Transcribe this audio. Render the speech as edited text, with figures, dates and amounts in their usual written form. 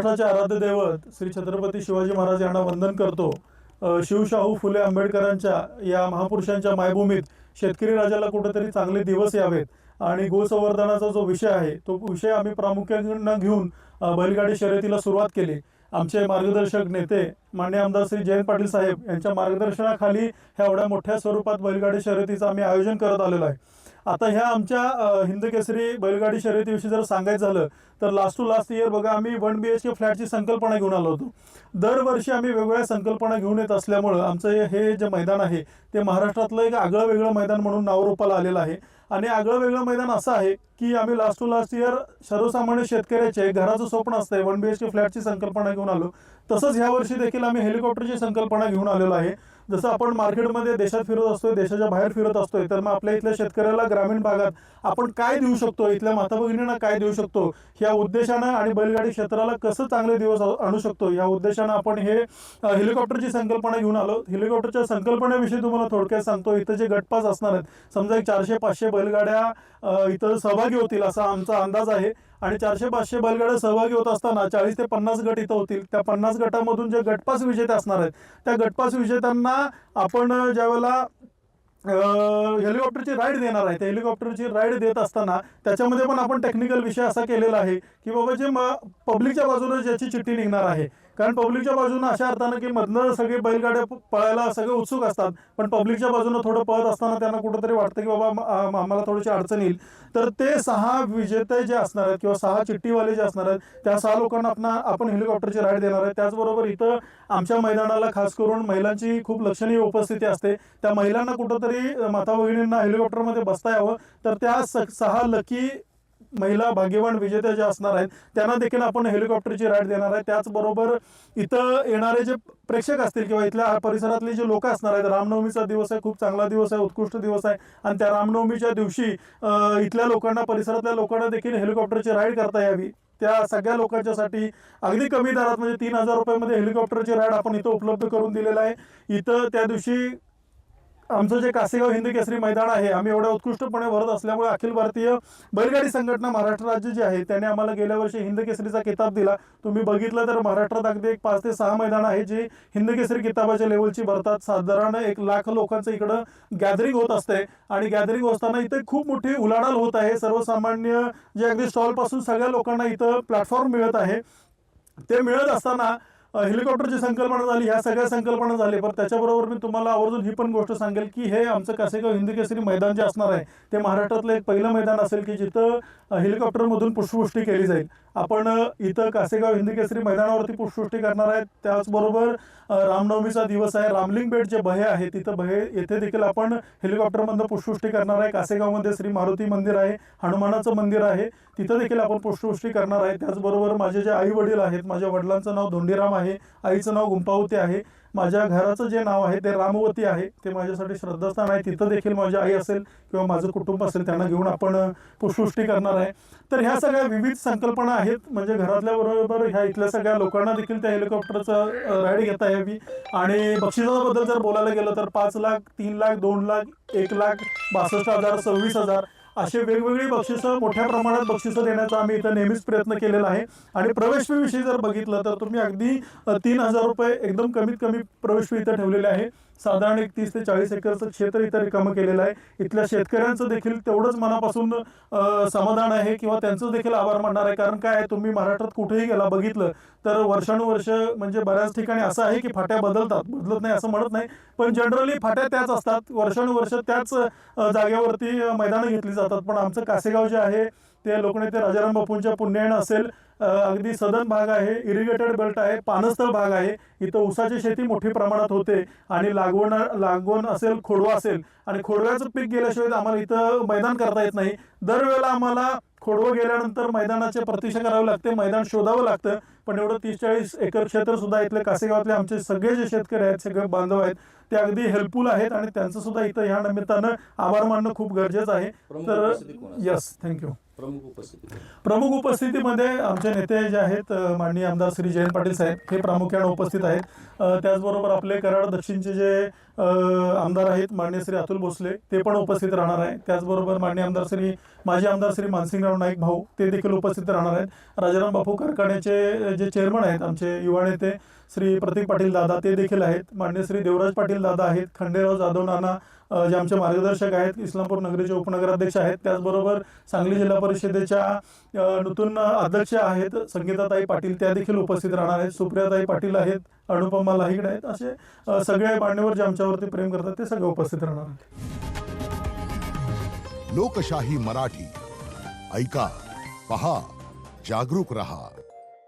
महाराष्ट्राचे आराध्य दैवत श्री छत्रपती शिवाजी महाराज यांना वंदन करतो। शिवशाहू फुले आंबेडकरांच्या या महापुरुषांच्या मायभूमीत शेतकरी राजाला कुठेतरी चांगले दिवस यावेत आणि गोसंवर्धनाचा जो विषय आहे तो विषय आम्ही प्रामुख्याने घेऊन बैलगाडी शर्यतीला सुरुवात केली। आमचे मार्गदर्शक नेते माननीय आमदार श्री जयंत पाटील साहेब यांच्या मार्गदर्शनाखाली ह्या एवढ्या मोठ्या स्वरूपात बैलगाडी शर्यतीचं आम्ही आयोजन करत आलेलो आहे। आता ह्या आमच्या हिंद केसरी बैलगाडी शर्यतीविषयी जर सांगायचं झालं तर लास्ट टू लास्ट इयर बघा आम्ही 1 BHK फ्लॅटची संकल्पना घेऊन आलो होतो। दरवर्षी आम्ही वेगवेगळ्या संकल्पना घेऊन येत असल्यामुळं आमचं हे जे मैदान आहे ते महाराष्ट्रातलं एक आगळं वेगळं मैदान म्हणून नावरूपाला आलेलं आहे। आणि आगळं वेगळं मैदान असं आहे की आम्ही लास्ट टू लास्ट इयर सर्वसामान्य शेतकऱ्याचे घराचं स्वप्न असतंय 1 BHK फ्लॅटची संकल्पना घेऊन आलो। तसंच ह्या वर्षी देखील आम्ही हेलिकॉप्टरची संकल्पना घेऊन आलेलो आहे। जसं आपण मार्केटमध्ये देशात फिरत असतोय, देशाच्या बाहेर फिरत असतोय, तर मग आपल्या इथल्या शेतकऱ्याला ग्रामीण भागात आपण काय देऊ शकतो, इथल्या माता भगिनींना काय देऊ शकतो ह्या उद्देशानं आणि बैलगाडी क्षेत्राला कसं चांगले दिवस आणू शकतो या उद्देशानं आपण हे हेलिकॉप्टरची संकल्पना घेऊन आलो। हेलिकॉप्टरच्या संकल्पनेविषयी तुम्हाला थोडक्यात सांगतो। इथं जे गटपास असणार आहेत, समजा एक 400-500 बैलगाड्या इथं सहभागी होतील असा आमचा अंदाज आहे आणि 400-500 बैलगाड्या सहभागी होत असताना 40 ते 50 गट इथं होतील। त्या 50 गटामधून जे गटपास विजेते असणार आहेत त्या गटपास विजेत्यांना आपण ज्यावेळेला हेलिकॉप्टरची राईड देणार आहे, त्या हेलिकॉप्टरची राईड देत असताना त्याच्यामध्ये पण आपण टेक्निकल विषय असा केलेला आहे की बाबा जे पब्लिकच्या बाजूने ज्याची चिठ्ठी निघणार आहे, कारण पब्लिकच्या बाजूने अशा अर्थानं की मधनं सगळे बैलगाड्या पळायला सगळे उत्सुक असतात, पण पब्लिकच्या बाजूने थोडं पळत असताना त्यांना कुठंतरी वाटतं की बाबा आम्हाला थोडीशी अडचण येईल, तर ते 6 विजेते जे असणार आहेत किंवा 6 चिठ्ठीवाले जे असणार आहेत त्या 6 लोकांना आपण हेलिकॉप्टरची राईड देणार आहे। त्याचबरोबर इथं आमच्या मैदानाला खास करून महिलांची खूप लक्षणीय उपस्थिती असते। त्या महिलांना कुठंतरी माता भगिनींना हेलिकॉप्टरमध्ये बसता यावं, तर त्या 6 लकी महिला भाग्यवान विजेते जे असणार आहेत त्यांना देखील आपण हेलिकॉप्टरची राईड देणार आहे। त्याचबरोबर इथं येणारे जे प्रेक्षक असतील किंवा इथल्या परिसरातले जे लोक असणार आहेत, रामनवमीचा दिवस आहे, खूप चांगला दिवस आहे, उत्कृष्ट दिवस आहे आणि त्या रामनवमीच्या दिवशी इथल्या लोकांना, परिसरातल्या लोकांना देखील हेलिकॉप्टरची राईड करता यावी, त्या सगळ्या लोकांच्यासाठी अगदी कमी दरात म्हणजे 3000 रुपयामध्ये हेलिकॉप्टरची राईड आपण इथं उपलब्ध करून दिलेलं आहे। इथं त्या दिवशी आमचं जे कासेगाव हिंद केसरी मैदान आहे आम्ही एवढ्या उत्कृष्टपणे भरत असल्यामुळे अखिल भारतीय बैलगाडी संघटना महाराष्ट्र राज्य जे आहे त्याने आम्हाला गेल्या वर्षी हिंद केसरीचा किताब दिला। तुम्ही बघितलं तर महाराष्ट्रात अगदी एक 5 ते 6 मैदान आहे जे हिंद केसरी किताबाच्या लेवलची भरतात। साधारण 1 लाख लोकांचं इकडं गॅदरिंग होत असते आणि गॅदरिंग असताना इथे खूप मोठी उलाढाल होत आहे। सर्वसामान्य जे अगदी स्टॉलपासून सगळ्या लोकांना इथं प्लॅटफॉर्म मिळत आहे। ते मिळत असताना हेलिकॉप्टरची संकल्पना झाली, ह्या सगळ्या संकल्पना झाली, पण त्याच्याबरोबर मी तुम्हाला आवर्जून ही पण गोष्ट सांगेल की हे आमचं कासेगाव हिंद केसरी मैदान जे असणार आहे ते महाराष्ट्रातलं एक पहिलं मैदान असेल की जिथं हेलिकॉप्टरमधून पुष्पवृष्टी केली जाईल। आपण इथं कासेगाव हिंद केसरी मैदानावरती पुष्पवृष्टी करणार आहेत। त्याचबरोबर रामनवमीचा दिवस आहे, रामलिंग बेट जे बहे आहे तिथं बहे येथे देखील आपण हेलिकॉप्टरमधून पुष्पवृष्टी करणार आहे। कासेगावमध्ये श्री मारुती मंदिर आहे, हनुमानाचं मंदिर आहे, तिथं देखील आपण पुष्पवृष्टी करणार आहे। त्याचबरोबर माझे जे आई वडील आहेत, माझ्या वडिलांचं नाव धोंडीराम आहे, आईचं नाव गुंपावती आहे, माझ्या घराचं जे नाव आहे ते रामवती आहे, ते माझ्यासाठी श्रद्धास्थान आहे, तिथं देखील माझी आई असेल किंवा माझं कुटुंब असेल त्यांना घेऊन आपण पुष्पवृष्टी करणार आहे। तर ह्या सगळ्या विविध संकल्पना आहेत, म्हणजे घरातल्या बरोबर ह्या इथल्या सगळ्या लोकांना देखील त्या हेलिकॉप्टरचं राईड घेता यावी। आणि बक्षिसाबद्दल जर बोलायला गेलं तर 5 लाख, 3 लाख, 2 लाख, 1 लाख, 62,000, 26,000 असे वेगवेगळी बक्षिसं, मोठ्या प्रमाणात बक्षिसं देण्याचा आम्ही इथं नेहमीच प्रयत्न केलेला आहे। आणि प्रवेश फी विषयी जर बघितलं तर तुम्ही अगदी 3000 रुपये एकदम कमीत कमी प्रवेश फी इथं ठेवलेले आहे। साधारण 30 ते 40 एकरचं क्षेत्र इथं रिकामं केलेलं आहे। इथल्या शेतकऱ्यांचं देखील तेवढंच मनापासून समाधान आहे किंवा त्यांचं देखील आभार मानणार आहे, कारण काय आहे, तुम्ही महाराष्ट्रात कुठेही गेला बघितलं तर वर्षानुवर्ष म्हणजे बऱ्याच ठिकाणी असं आहे की फाट्या बदलतात, बदलत नाही असं म्हणत नाही, पण जनरली फाट्या त्याच असतात, वर्षानुवर्ष त्याच जागेवरती मैदानं घेतली जातात। पण आमचं कासेगाव जे आहे ते लोकनेते राजाराम बापूंच्या पुण्यानं असेल, अगदी सदन भाग आहे, इरिगेटेड बेल्ट आहे, पानस्थळ भाग आहे, इथं ऊसाची शेती मोठी प्रमाणात होते आणि लागवण असेल, खोडवा असेल आणि खोडव्याचं पीक गेल्याशिवाय आम्हाला इथं मैदान करता येत नाही। दरवेळेला आम्हाला खोडवं गेल्यानंतर मैदानाचे प्रतीक्षा करावी लागते, मैदान शोधावं लागतं, पण एवढं 30-40 एकर क्षेत्र सुद्धा इथले कासेगावातले आमचे सगळे जे शेतकरी आहेत, सगळे बांधव आहेत, ते अगदी हेल्पफुल आहेत आणि त्यांचं सुद्धा इथं ह्या निमित्तानं आभार मानणं खूप गरजेचं आहे। तर यस, थँक्यू। प्रमुख उपस्थितीमध्ये आमचे नेते जे आहेत माननीय आमदार श्री जयंत पाटील साहेब हे प्रामुख्याने उपस्थित आहेत। त्याचबरोबर आपले कराड दक्षिणचे जे आमदार आहेत माननीय श्री अतुल भोसले ते पण उपस्थित राहणार आहे। त्याचबरोबर माननीय आमदार श्री माजी आमदार श्री मानसिंगराव नाईक भाऊ ते देखील उपस्थित राहणार आहेत। राजाराम बापू कारखान्याचे जे चेअरमन आहेत आमचे युवा नेते श्री प्रतीक पाटील दादा ते देखील आहेत। मान्य श्री देवराज पाटील दादा आहेत। खंडेराव जाधव नाना जे आमचे मार्गदर्शक आहेत, इस्लामपूर नगरीचे उपनगराध्यक्ष आहेत। त्याचबरोबर सांगली जिल्हा परिषदेच्या नूतन अध्यक्ष आहेत संगीताताई पाटील, त्या देखील उपस्थित राहणार आहेत। सुप्रियाताई पाटील आहेत, अनुपमा लाहिगड आहेत, असे सगळे मान्यवर जे आमच्यावरती प्रेम करतात ते सगळे उपस्थित राहणार आहेत। लोकशाही मराठी ऐका, पहा, जागरूक रहा।